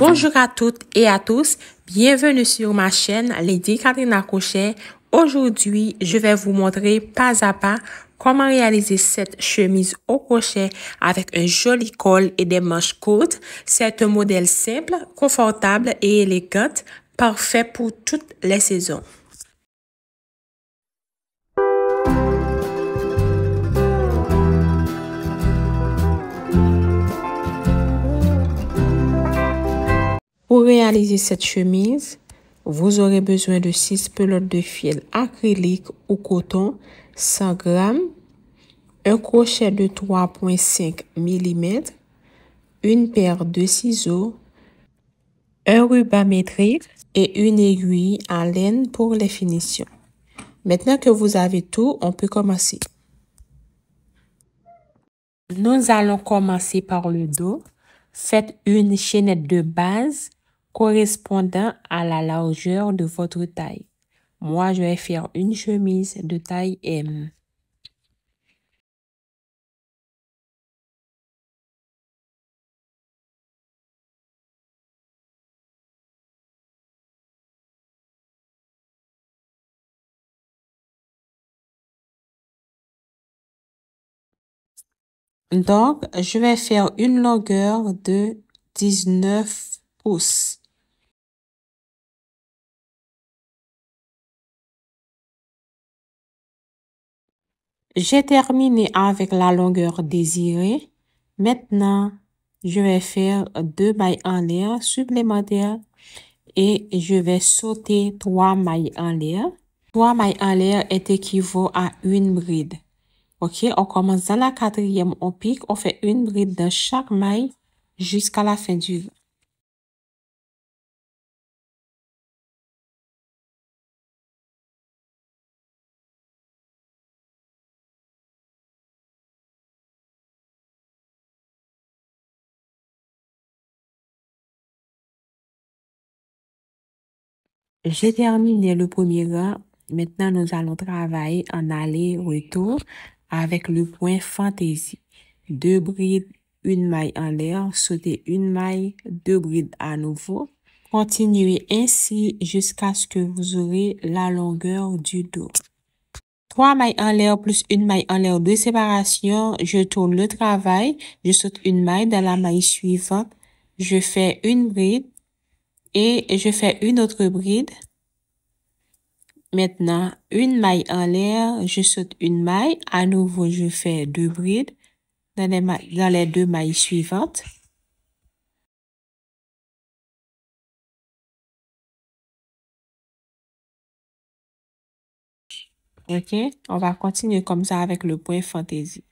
Bonjour à toutes et à tous, bienvenue sur ma chaîne Lady Katrina Crochet. Aujourd'hui, je vais vous montrer pas à pas comment réaliser cette chemise au crochet avec un joli col et des manches courtes. C'est un modèle simple, confortable et élégant, parfait pour toutes les saisons. Pour réaliser cette chemise, vous aurez besoin de 6 pelotes de fil acrylique ou coton, 100 g, un crochet de 3,5 mm, une paire de ciseaux, un ruban métrique et une aiguille en laine pour les finitions. Maintenant que vous avez tout, on peut commencer. Nous allons commencer par le dos. Faites une chaînette de base correspondant à la largeur de votre taille. Moi, je vais faire une chemise de taille M. Donc, je vais faire une longueur de 19 pouces. J'ai terminé avec la longueur désirée. Maintenant, je vais faire 2 mailles en l'air supplémentaires et je vais sauter 3 mailles en l'air. 3 mailles en l'air est équivaut à une bride. Ok, on commence dans la 4e, on pique, on fait une bride dans chaque maille jusqu'à la fin du rang. J'ai terminé le premier rang. Maintenant, nous allons travailler en aller-retour avec le point fantaisie. 2 brides, une maille en l'air, sauter une maille, 2 brides à nouveau. Continuez ainsi jusqu'à ce que vous aurez la longueur du dos. 3 mailles en l'air plus une maille en l'air de séparation. Je tourne le travail. Je saute une maille dans la maille suivante. Je fais une bride et je fais une autre bride. Maintenant, une maille en l'air, je saute une maille. À nouveau, je fais 2 brides dans les 2 mailles suivantes. OK? On va continuer comme ça avec le point fantaisie.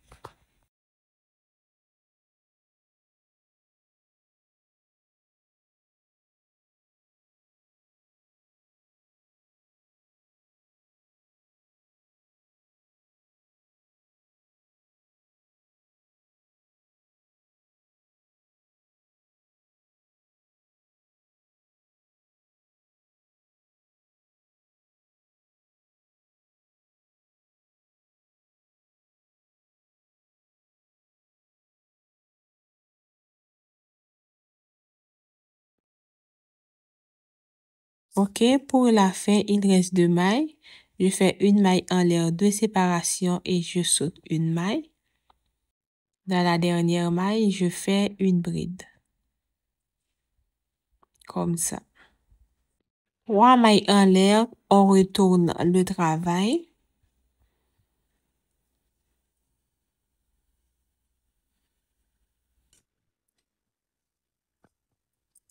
OK, pour la fin, il reste 2 mailles. Je fais une maille en l'air de séparation et je saute une maille. Dans la dernière maille, je fais une bride. Comme ça. 3 mailles en l'air, on retourne le travail.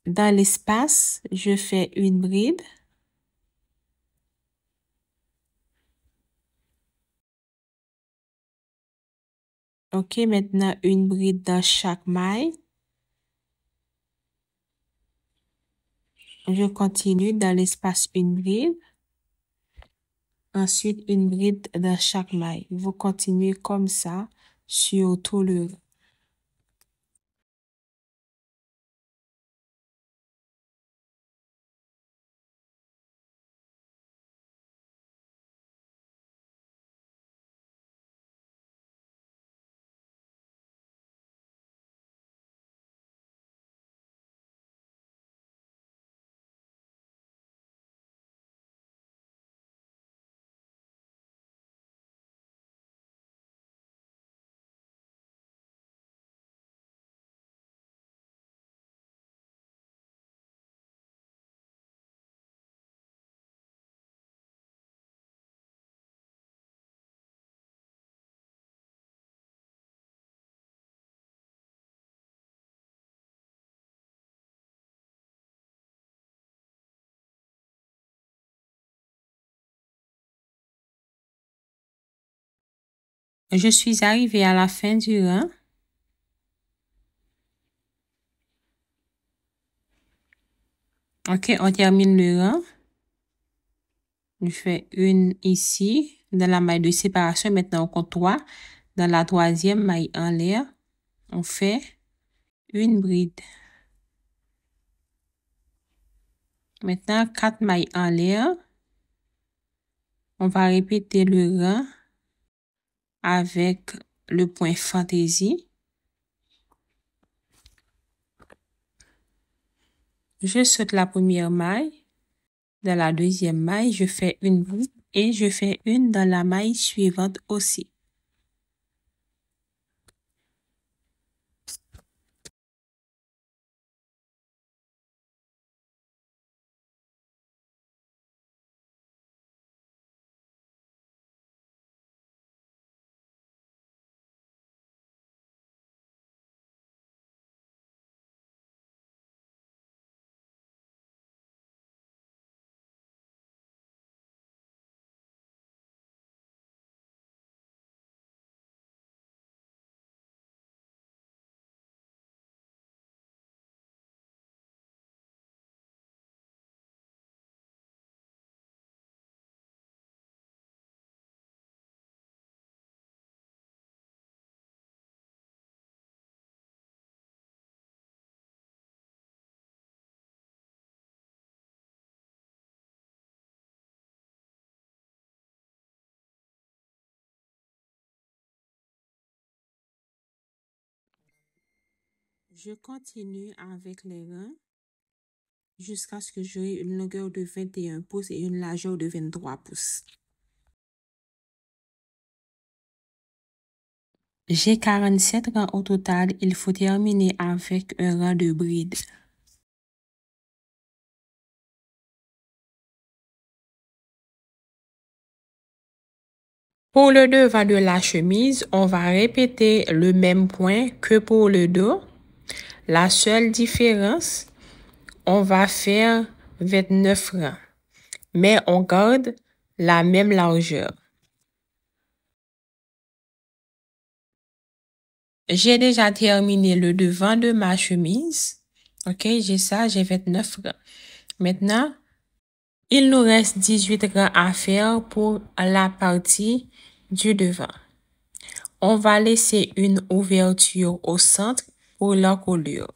Dans l'espace, je fais une bride. OK, maintenant une bride dans chaque maille. Je continue dans l'espace une bride. Ensuite, une bride dans chaque maille. Vous continuez comme ça sur tout le rang. Je suis arrivée à la fin du rang. Ok, on termine le rang. Je fais une ici, dans la maille de séparation. Maintenant, on compte 3. Dans la troisième maille en l'air, on fait une bride. Maintenant, 4 mailles en l'air. On va répéter le rang avec le point fantaisie. Je saute la première maille. Dans la deuxième maille, je fais une bride et je fais une dans la maille suivante aussi. Je continue avec les rangs jusqu'à ce que j'aie une longueur de 21 pouces et une largeur de 23 pouces. J'ai 47 rangs au total. Il faut terminer avec un rang de bride. Pour le devant de la chemise, on va répéter le même point que pour le dos. La seule différence, on va faire 29 rangs, mais on garde la même largeur. J'ai déjà terminé le devant de ma chemise. Ok, j'ai ça, j'ai 29 rangs. Maintenant, il nous reste 18 rangs à faire pour la partie du devant. On va laisser une ouverture au centre pour la couleur.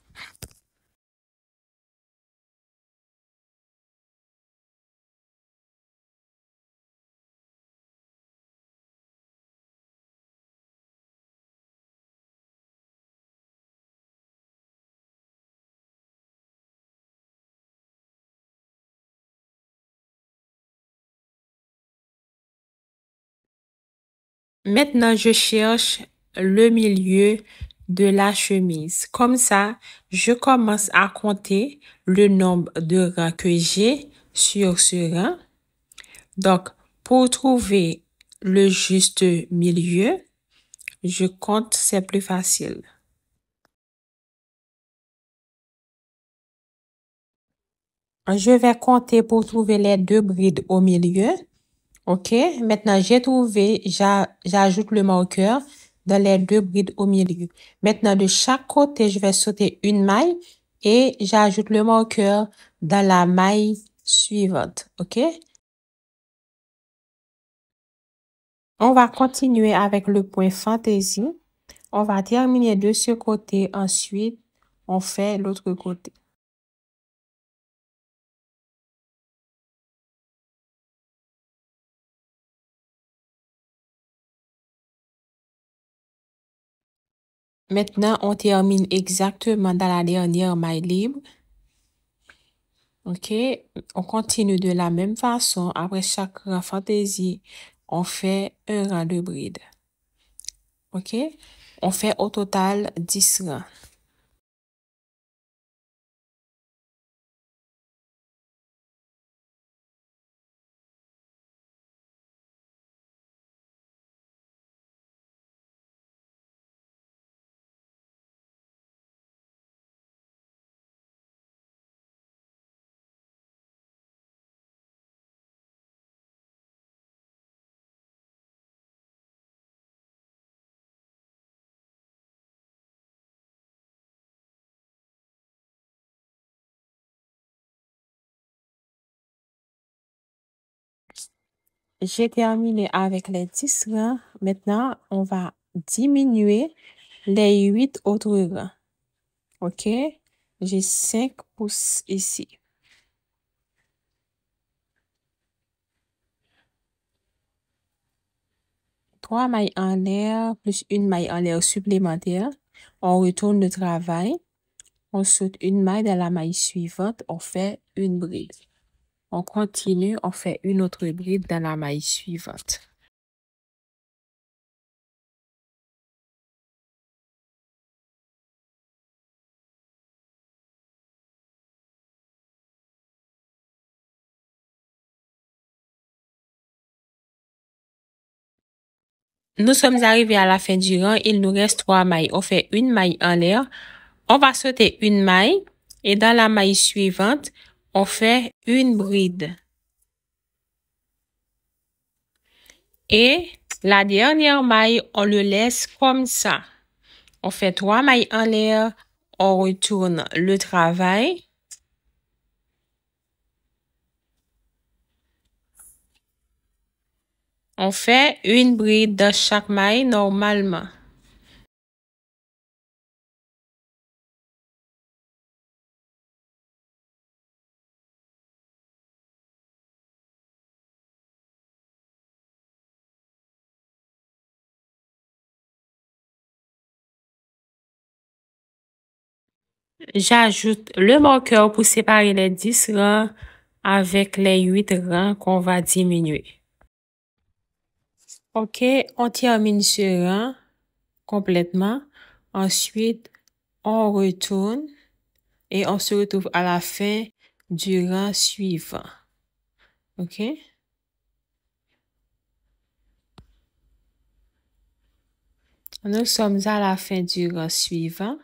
Maintenant, je cherche le milieu de la chemise. Comme ça, je commence à compter le nombre de rangs que j'ai sur ce rang. Donc, pour trouver le juste milieu, je compte, c'est plus facile. Je vais compter pour trouver les 2 brides au milieu. OK, maintenant j'ai trouvé, j'ajoute le marqueur dans les 2 brides au milieu. Maintenant, de chaque côté, je vais sauter une maille et j'ajoute le marqueur dans la maille suivante. OK? On va continuer avec le point fantaisie. On va terminer de ce côté. Ensuite, on fait l'autre côté. Maintenant, on termine exactement dans la dernière maille libre. OK, on continue de la même façon. Après chaque rang fantaisie, on fait un rang de bride. OK, on fait au total 10 rangs. j'ai terminé avec les 10 rangs. Maintenant, on va diminuer les 8 autres rangs. OK? J'ai 5 pouces ici. Trois mailles en l'air plus une maille en l'air supplémentaire. On retourne le travail. On saute une maille dans la maille suivante. On fait une bride. On continue. On fait une autre bride dans la maille suivante. Nous sommes arrivés à la fin du rang. Il nous reste 3 mailles. On fait une maille en l'air. On va sauter une maille. Et dans la maille suivante, on fait une bride. Et la dernière maille, on le laisse comme ça. On fait 3 mailles en l'air. On retourne le travail. On fait une bride dans chaque maille normalement. J'ajoute le marqueur pour séparer les 10 rangs avec les 8 rangs qu'on va diminuer. OK, on termine ce rang complètement. Ensuite, on retourne et on se retrouve à la fin du rang suivant. OK? Nous sommes à la fin du rang suivant.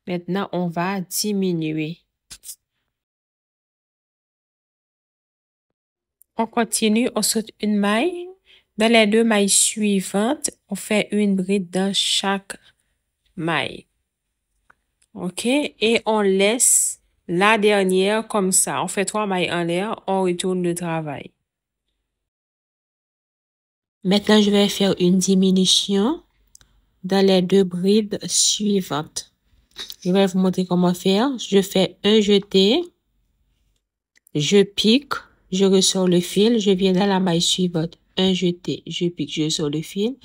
Maintenant, on va diminuer. On continue, on saute une maille. Dans les 2 mailles suivantes, on fait une bride dans chaque maille. OK? Et on laisse la dernière comme ça. On fait 3 mailles en l'air, on retourne le travail. Maintenant, je vais faire une diminution dans les 2 brides suivantes. Je vais vous montrer comment faire. Je fais un jeté. Je pique. Je ressors le fil. Je viens dans la maille suivante. Un jeté. Je pique. Je ressors le fil.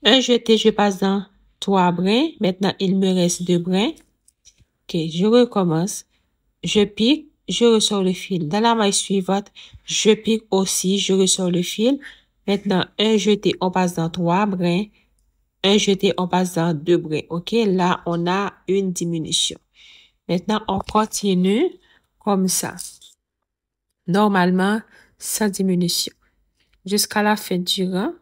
Un jeté. Je passe dans 3 brins. Maintenant, il me reste 2 brins. OK. Je recommence. Je pique. Je ressors le fil. Dans la maille suivante, je pique aussi. Je ressors le fil. Maintenant, un jeté. On passe dans 3 brins. Un jeté, on passe dans 2 brins. OK, là, on a une diminution. Maintenant, on continue comme ça. Normalement, sans diminution. Jusqu'à la fin du rang.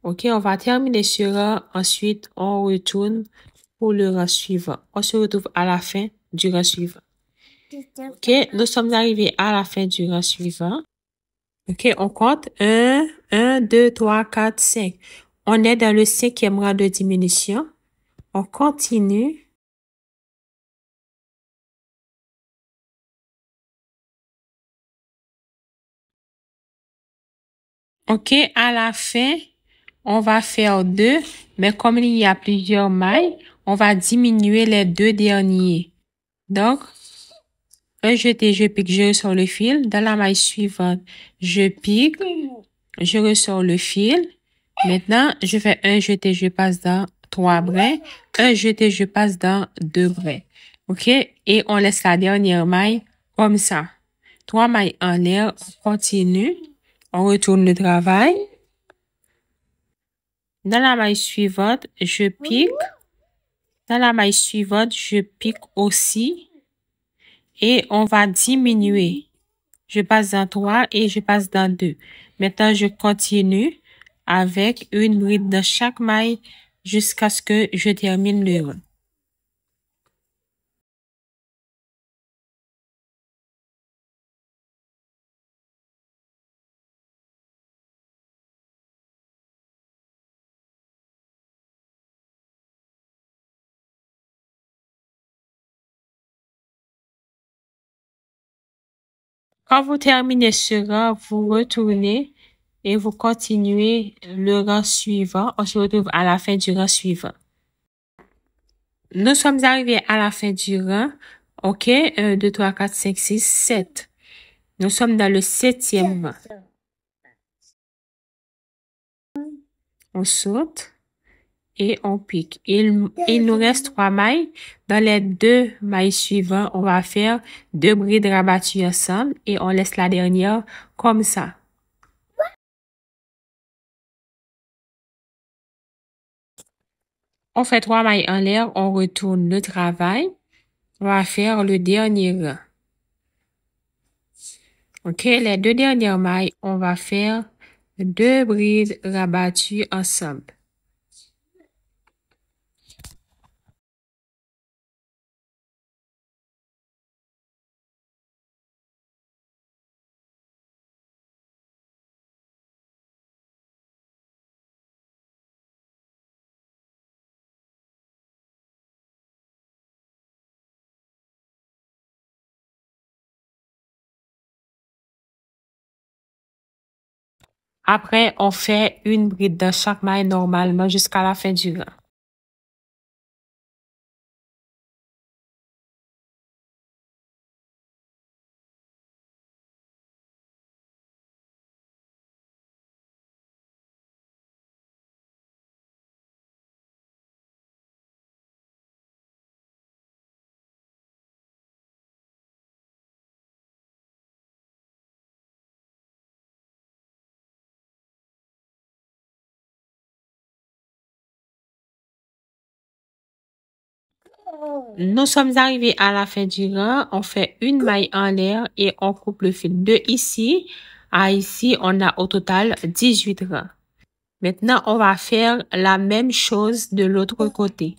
OK, on va terminer ce rang. Ensuite, on retourne pour le rang suivant. On se retrouve à la fin du rang suivant. OK, nous sommes arrivés à la fin du rang suivant. OK, on compte 1, 2, 3, 4, 5. On est dans le 5e rang de diminution. On continue. OK, à la fin, on va faire 2, mais comme il y a plusieurs mailles, on va diminuer les 2 derniers. Donc, un jeté, je pique, je ressors le fil. Dans la maille suivante, je pique, je ressors le fil. Maintenant, je fais un jeté, je passe dans 3 brins. Un jeté, je passe dans 2 brins. OK? Et on laisse la dernière maille comme ça. 3 mailles en l'air, on continue. On retourne le travail. Dans la maille suivante, je pique. Dans la maille suivante, je pique aussi. Et on va diminuer. Je passe dans 3 et je passe dans 2. Maintenant, je continue avec une bride dans chaque maille jusqu'à ce que je termine le rang. Quand vous terminez ce rang, vous retournez et vous continuez le rang suivant. On se retrouve à la fin du rang suivant. Nous sommes arrivés à la fin du rang. OK, 1, 2, 3, 4, 5, 6, 7. Nous sommes dans le 7e rang. On saute et on pique. Il nous reste 3 mailles. Dans les 2 mailles suivantes, on va faire 2 brides rabattues ensemble et on laisse la dernière comme ça. On fait 3 mailles en l'air, on retourne le travail. On va faire le dernier rang. OK, les 2 dernières mailles, on va faire 2 brides rabattues ensemble. Après, on fait une bride dans chaque maille normalement jusqu'à la fin du rang. Nous sommes arrivés à la fin du rang. On fait une maille en l'air et on coupe le fil de ici à ici. On a au total 18 rangs. Maintenant, on va faire la même chose de l'autre côté.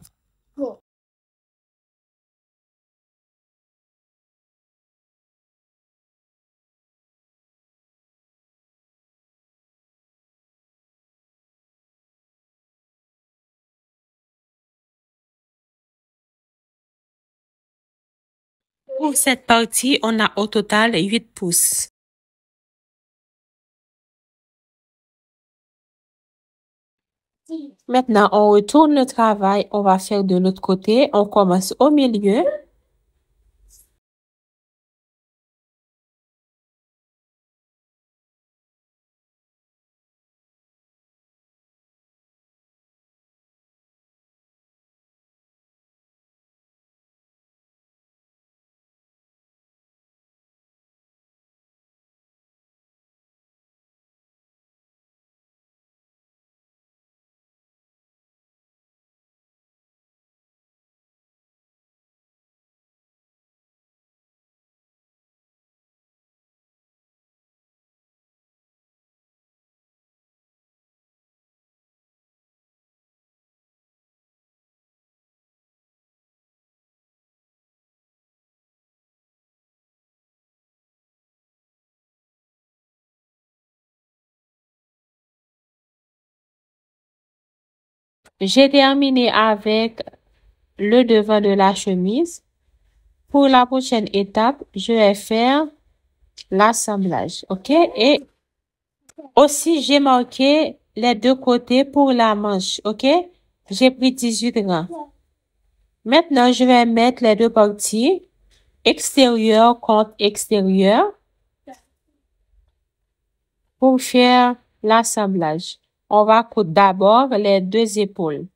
Pour cette partie, on a au total 8 pouces. Maintenant, on retourne le travail. On va faire de l'autre côté. On commence au milieu. J'ai terminé avec le devant de la chemise. Pour la prochaine étape, je vais faire l'assemblage. OK? Et aussi, j'ai marqué les 2 côtés pour la manche. OK? J'ai pris 18 rangs. Maintenant, je vais mettre les 2 parties, extérieur contre extérieur, pour faire l'assemblage. On va coudre d'abord les 2 épaules.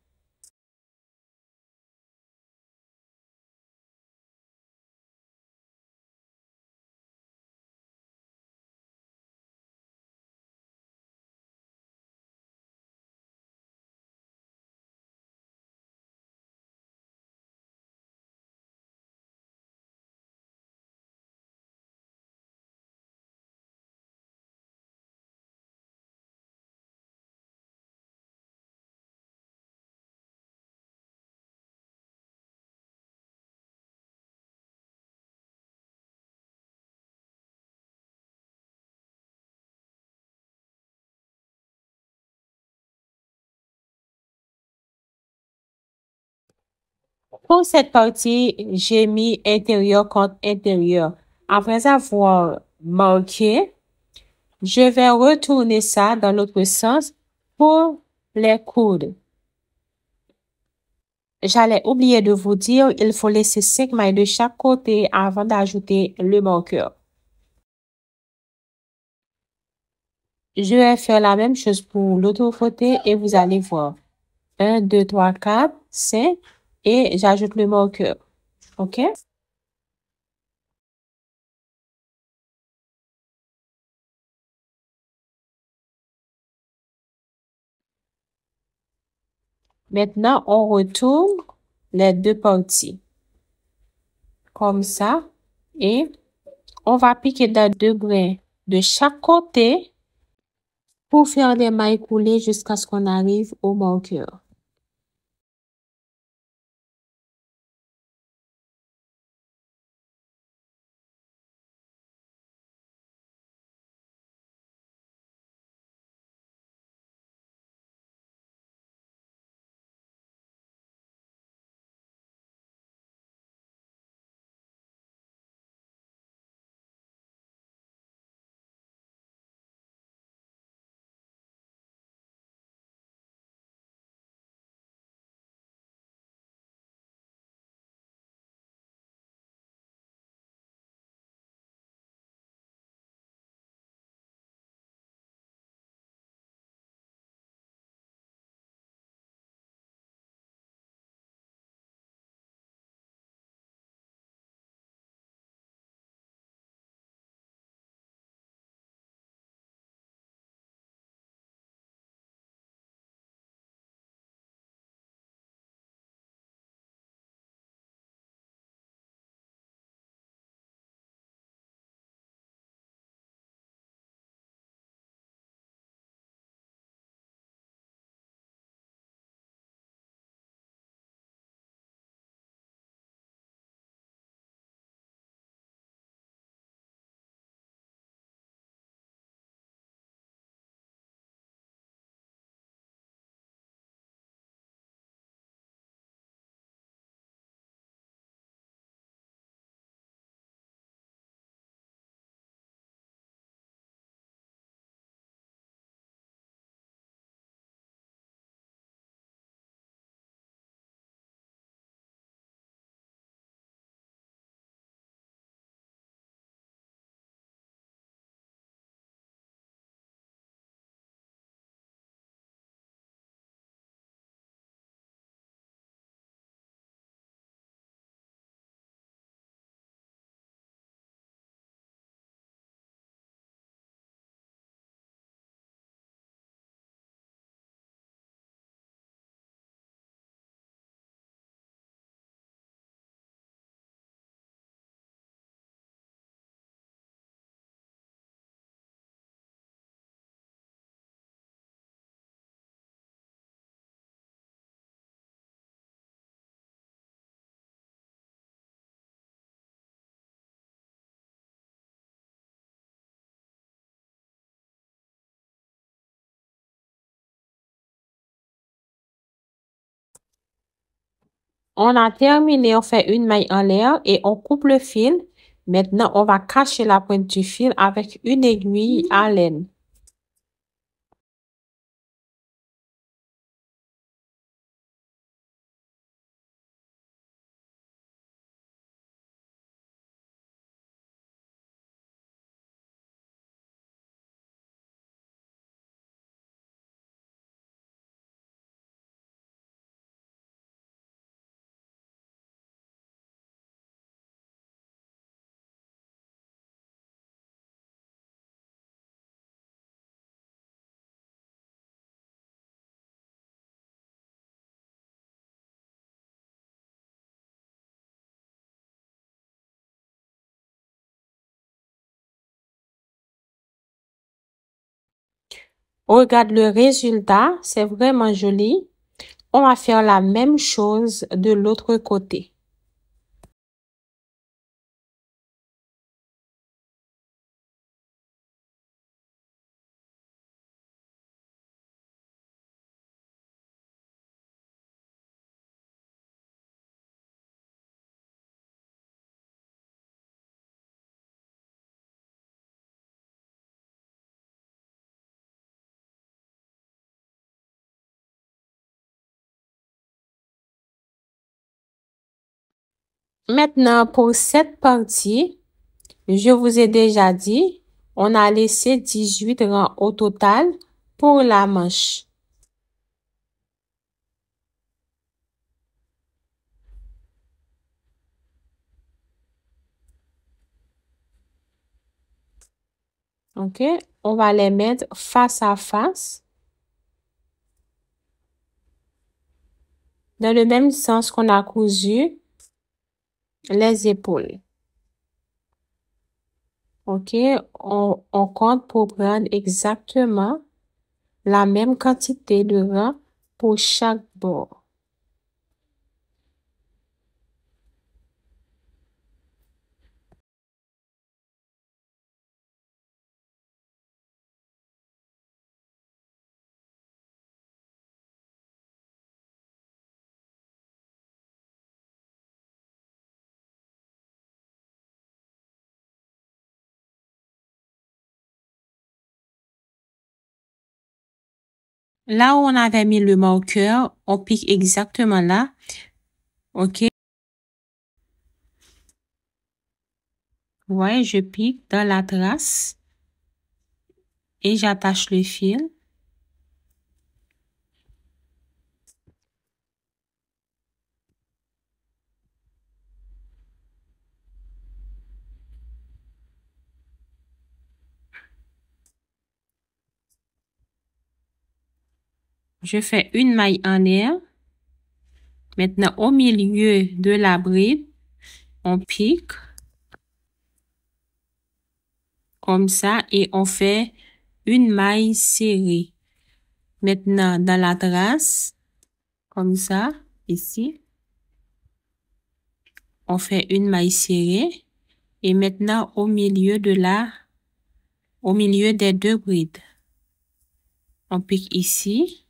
Pour cette partie, j'ai mis intérieur contre intérieur. Après avoir marqué, Je vais retourner ça dans l'autre sens pour les coudes. J'allais oublier de vous dire, il faut laisser 5 mailles de chaque côté avant d'ajouter le marqueur. Je vais faire la même chose pour l'autre côté et vous allez voir. 1, 2, 3, 4, 5 et j'ajoute le marqueur. OK? Maintenant, on retourne les deux parties. Comme ça. Et on va piquer dans 2 brins de chaque côté pour faire des mailles coulées jusqu'à ce qu'on arrive au marqueur. On a terminé, on fait une maille en l'air et on coupe le fil. Maintenant, on va cacher la pointe du fil avec une aiguille à laine. Regarde le résultat, c'est vraiment joli. On va faire la même chose de l'autre côté. Maintenant, pour cette partie, je vous ai déjà dit, on a laissé 18 rangs au total pour la manche. OK? On va les mettre face à face. Dans le même sens qu'on a cousu les épaules. OK? On compte pour prendre exactement la même quantité de rangs pour chaque bord. Là où on avait mis le marqueur, on pique exactement là. OK? Ouais, je pique dans la trace et j'attache le fil. Je fais une maille en l'air. Maintenant, au milieu de la bride, on pique comme ça et on fait une maille serrée. Maintenant, dans la trace, comme ça, ici, on fait une maille serrée. Et maintenant, au milieu des deux brides, on pique ici.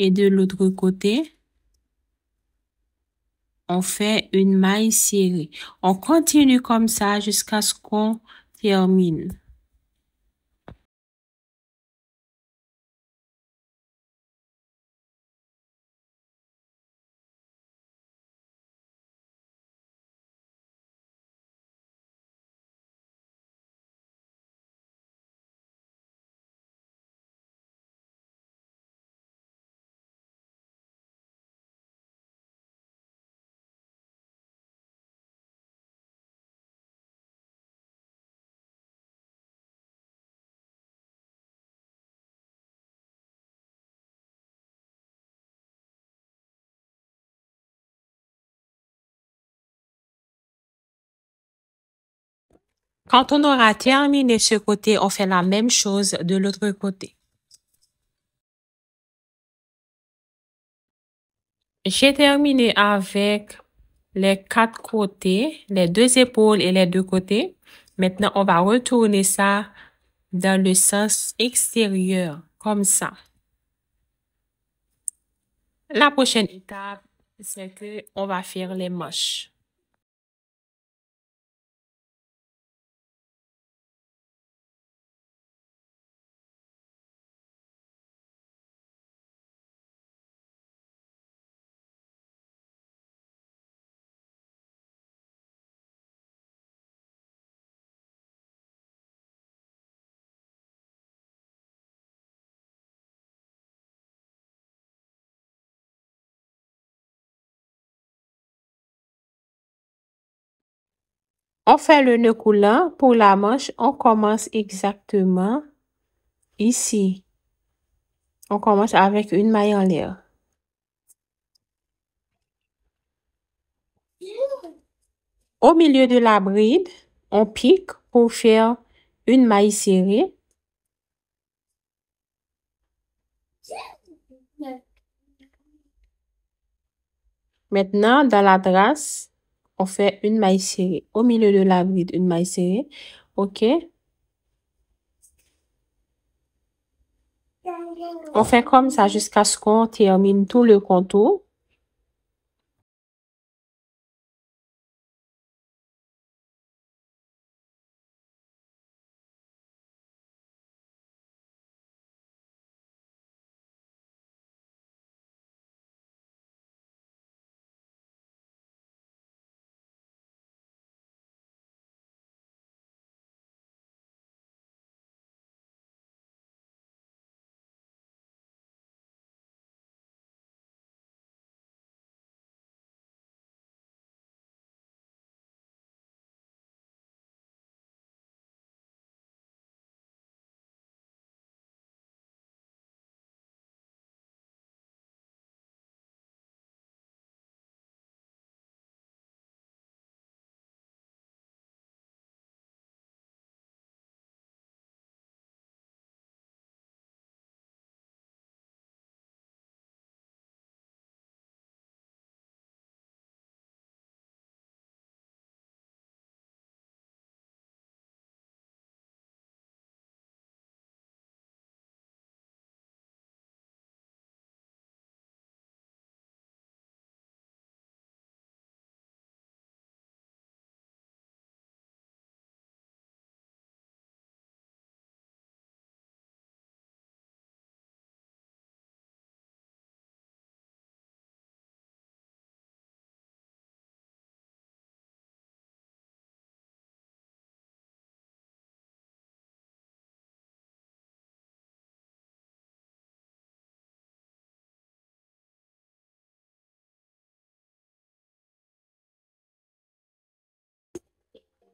Et de l'autre côté, on fait une maille serrée. On continue comme ça jusqu'à ce qu'on termine. Quand on aura terminé ce côté, on fait la même chose de l'autre côté. J'ai terminé avec les quatre côtés, les deux épaules et les deux côtés. Maintenant, on va retourner ça dans le sens extérieur, comme ça. La prochaine étape, c'est que on va faire les manches. On fait le nœud coulant. Pour la manche, on commence exactement ici. On commence avec une maille en l'air. Au milieu de la bride, on pique pour faire une maille serrée. Maintenant, dans la trace, on fait une maille serrée. Au milieu de la bride, une maille serrée. OK? On fait comme ça jusqu'à ce qu'on termine tout le contour.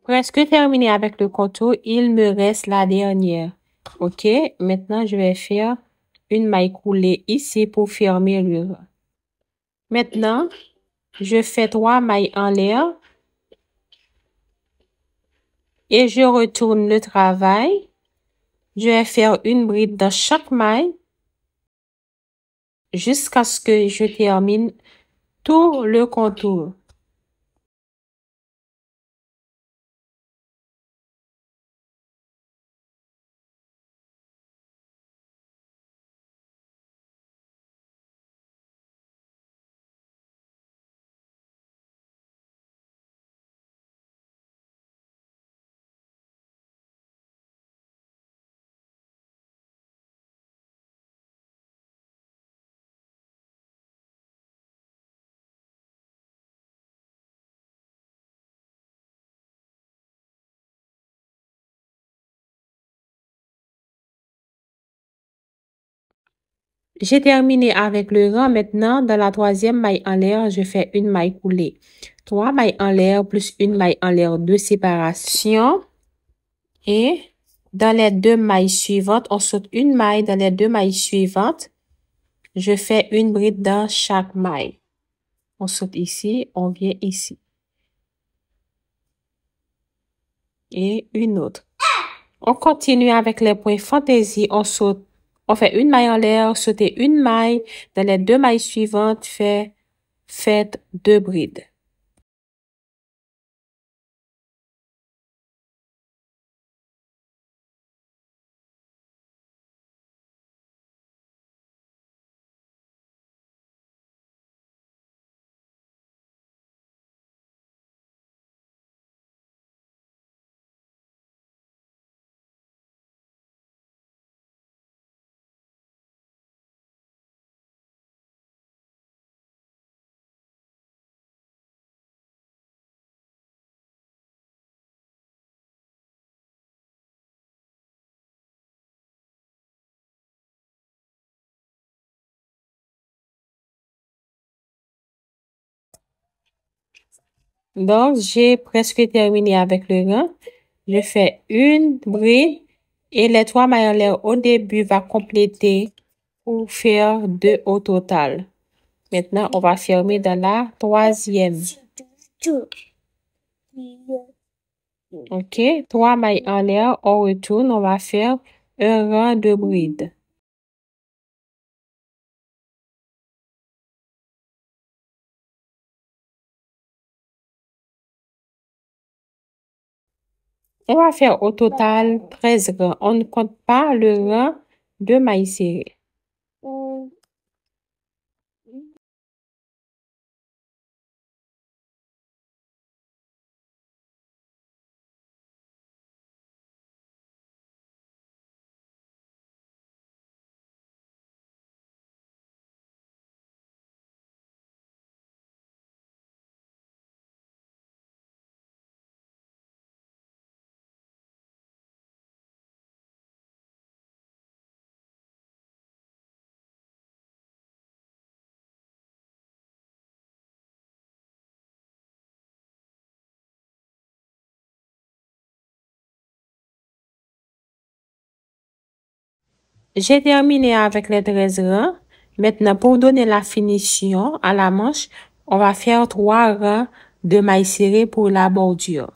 Presque terminé avec le contour, il me reste la dernière. OK, maintenant je vais faire une maille coulée ici pour fermer le rang. Maintenant, je fais 3 mailles en l'air et je retourne le travail. Je vais faire une bride dans chaque maille jusqu'à ce que je termine tout le contour. J'ai terminé avec le rang. Maintenant, dans la troisième maille en l'air, je fais une maille coulée. 3 mailles en l'air plus une maille en l'air de séparation. Et dans les 2 mailles suivantes, on saute une maille. Dans les 2 mailles suivantes, je fais une bride dans chaque maille. On saute ici, on vient ici. Et une autre. On continue avec les points fantaisie. On saute, on fait une maille en l'air, sauter une maille. Dans les 2 mailles suivantes, faites 2 brides. Donc, j'ai presque terminé avec le rang. Je fais une bride et les 3 mailles en l'air au début va compléter pour faire 2 au total. Maintenant, on va fermer dans la troisième. OK, 3 mailles en l'air, on retourne, on va faire un rang de bride. On va faire au total 13 rangs. On ne compte pas le rang de mailles serrées. J'ai terminé avec les 13 rangs. Maintenant, pour donner la finition à la manche, on va faire 3 rangs de mailles serrées pour la bordure.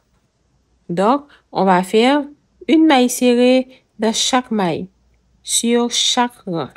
Donc, on va faire une maille serrée dans chaque maille, sur chaque rang.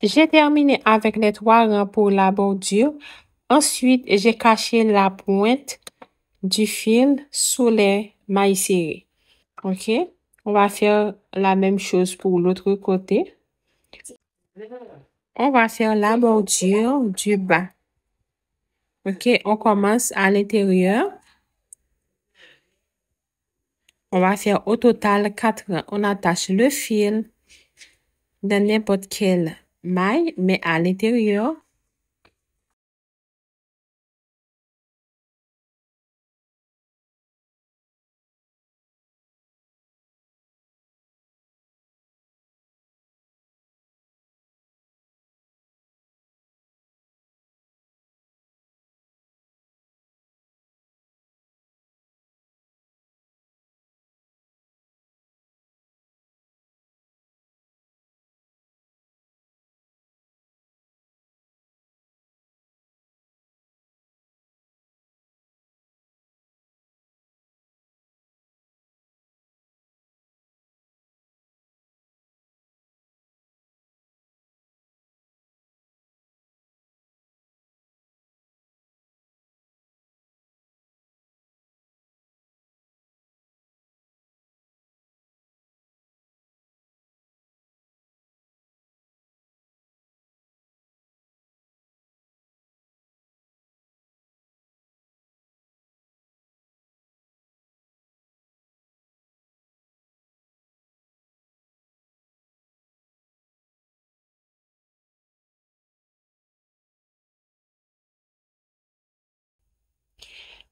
J'ai terminé avec les 3 rangs pour la bordure. Ensuite, j'ai caché la pointe du fil sous les mailles serrées. OK? On va faire la même chose pour l'autre côté. On va faire la bordure du bas. OK? On commence à l'intérieur. On va faire au total 4 rangs. On attache le fil dans n'importe quelle maille, mais à l'intérieur.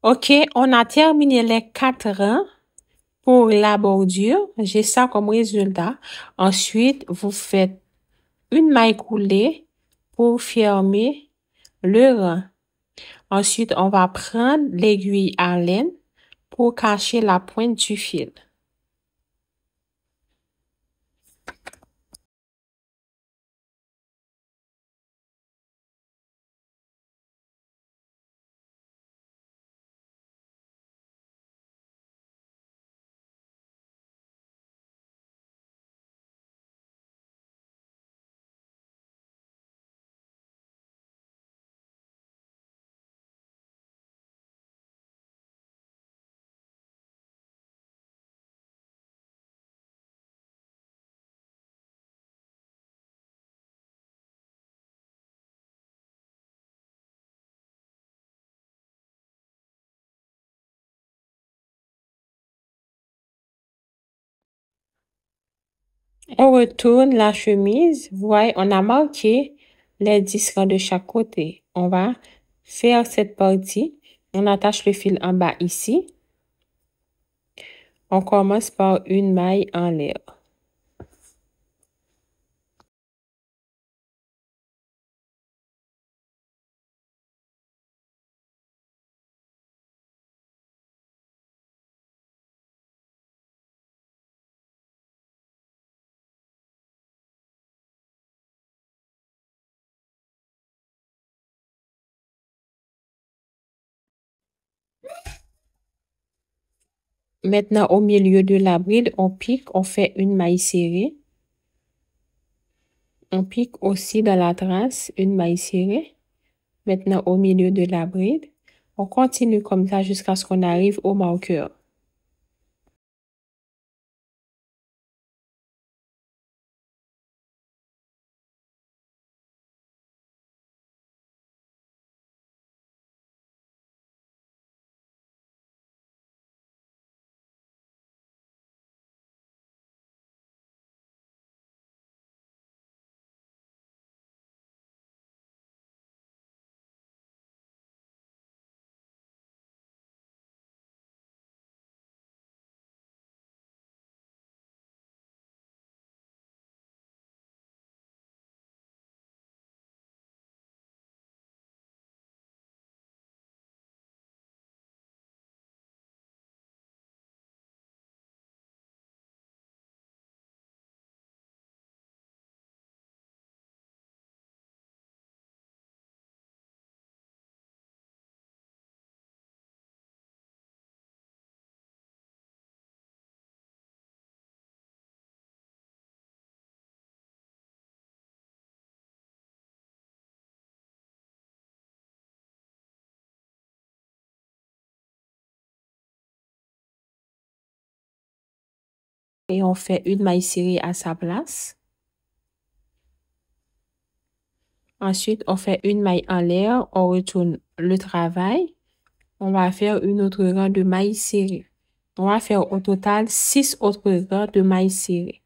OK, on a terminé les 4 rangs pour la bordure. J'ai ça comme résultat. Ensuite, vous faites une maille coulée pour fermer le rang. Ensuite, on va prendre l'aiguille à laine pour cacher la pointe du fil. On retourne la chemise. Vous voyez, on a marqué les 10 rangs de chaque côté. On va faire cette partie. On attache le fil en bas ici. On commence par une maille en l'air. Maintenant, au milieu de la bride, on pique, on fait une maille serrée. On pique aussi dans la trace une maille serrée. Maintenant, au milieu de la bride, on continue comme ça jusqu'à ce qu'on arrive au marqueur. et on fait une maille serrée à sa place. Ensuite, on fait une maille en l'air, on retourne le travail. On va faire une autre rang de mailles serrées. On va faire au total 6 autres rangs de mailles serrées.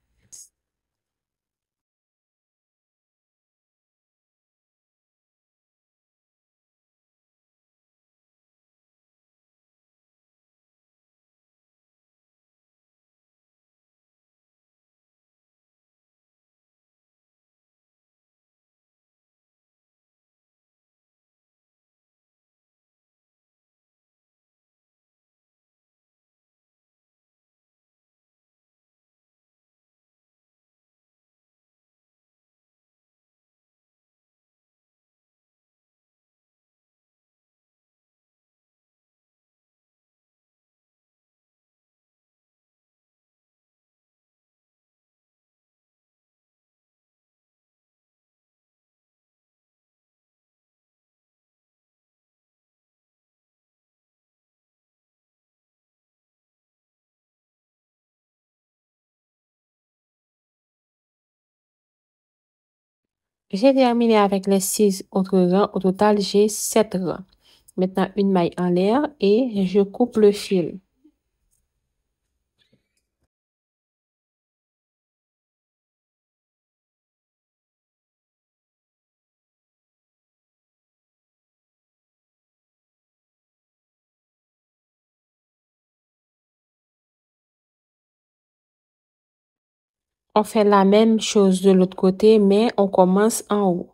J'ai terminé avec les 6 autres rangs. Au total, j'ai 7 rangs. Maintenant, une maille en l'air et je coupe le fil. On fait la même chose de l'autre côté, mais on commence en haut.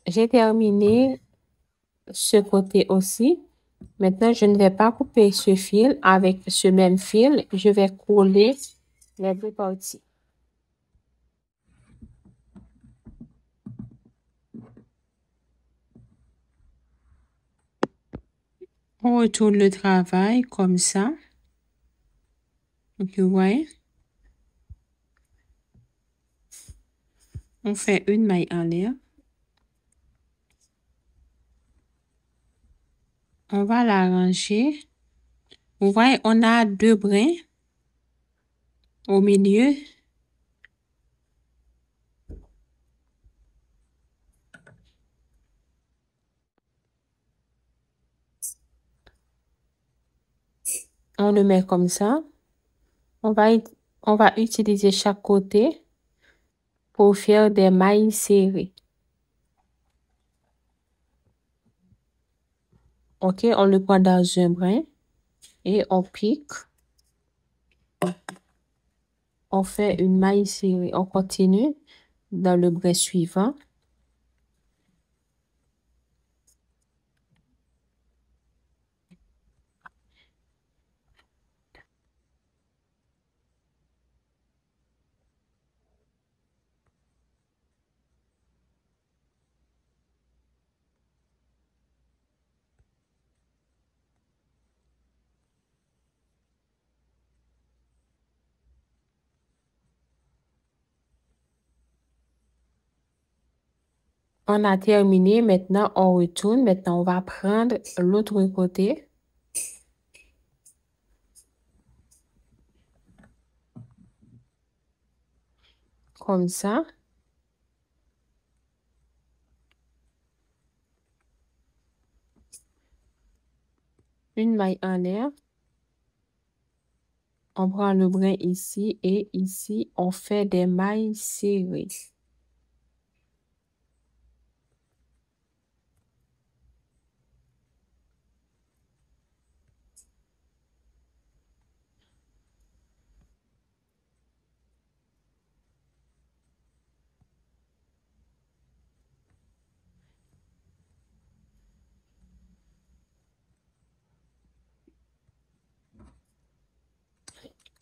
J'ai terminé ce côté aussi. Maintenant, je ne vais pas couper ce fil avec ce même fil. Je vais coller les deux parties. On retourne le travail comme ça. Donc, vous voyez. On fait une maille en l'air. On va l'arranger. Vous voyez, on a 2 brins au milieu. On le met comme ça. On va utiliser chaque côté pour faire des mailles serrées. OK, on le prend dans un brin et on pique. On fait une maille serrée. On continue dans le brin suivant. On a terminé. Maintenant, on retourne. Maintenant, on va prendre l'autre côté. Comme ça. Une maille en l'air. On prend le brin ici et ici, on fait des mailles serrées.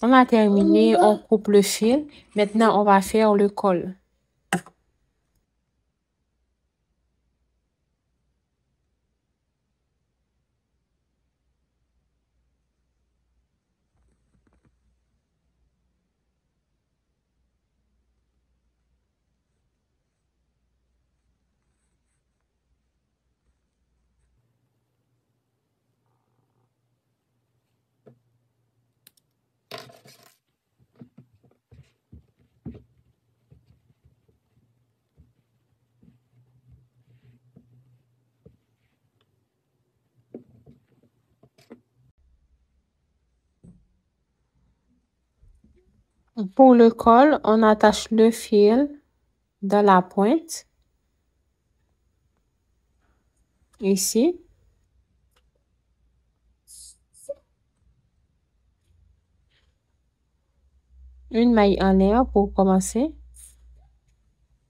On a terminé, on coupe le fil. Maintenant, on va faire le col. Pour le col, on attache le fil dans la pointe. Ici. Une maille en l'air pour commencer.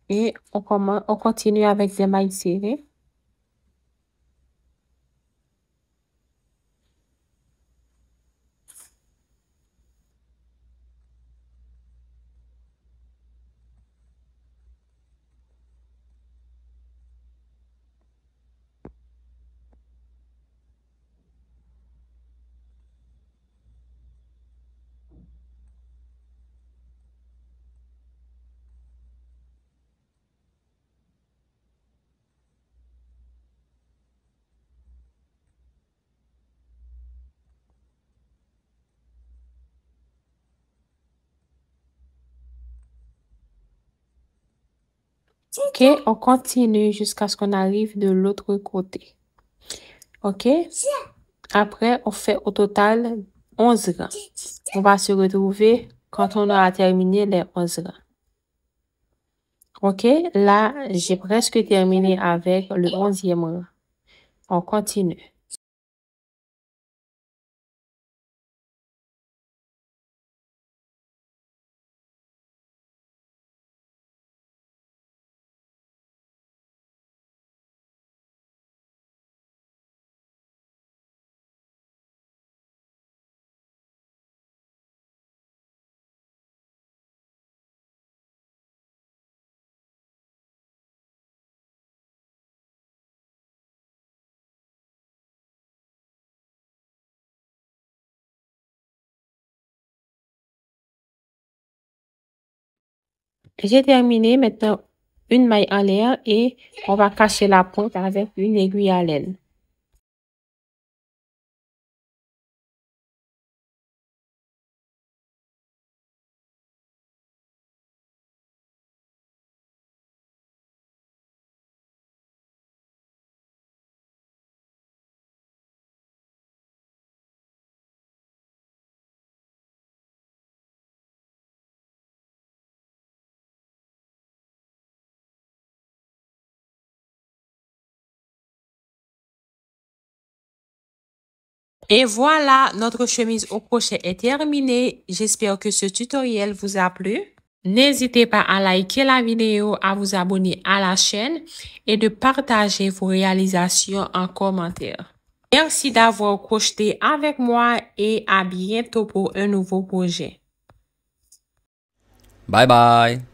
Et on continue avec des mailles serrées. OK, on continue jusqu'à ce qu'on arrive de l'autre côté. OK? Après, on fait au total 11 rangs. On va se retrouver quand on aura terminé les 11 rangs. OK? Là, j'ai presque terminé avec le 11e rang. On continue. J'ai terminé maintenant une maille en l'air et on va cacher la pointe avec une aiguille à laine. Et voilà, notre chemise au crochet est terminée. J'espère que ce tutoriel vous a plu. N'hésitez pas à liker la vidéo, à vous abonner à la chaîne et de partager vos réalisations en commentaire. Merci d'avoir crocheté avec moi et à bientôt pour un nouveau projet. Bye bye.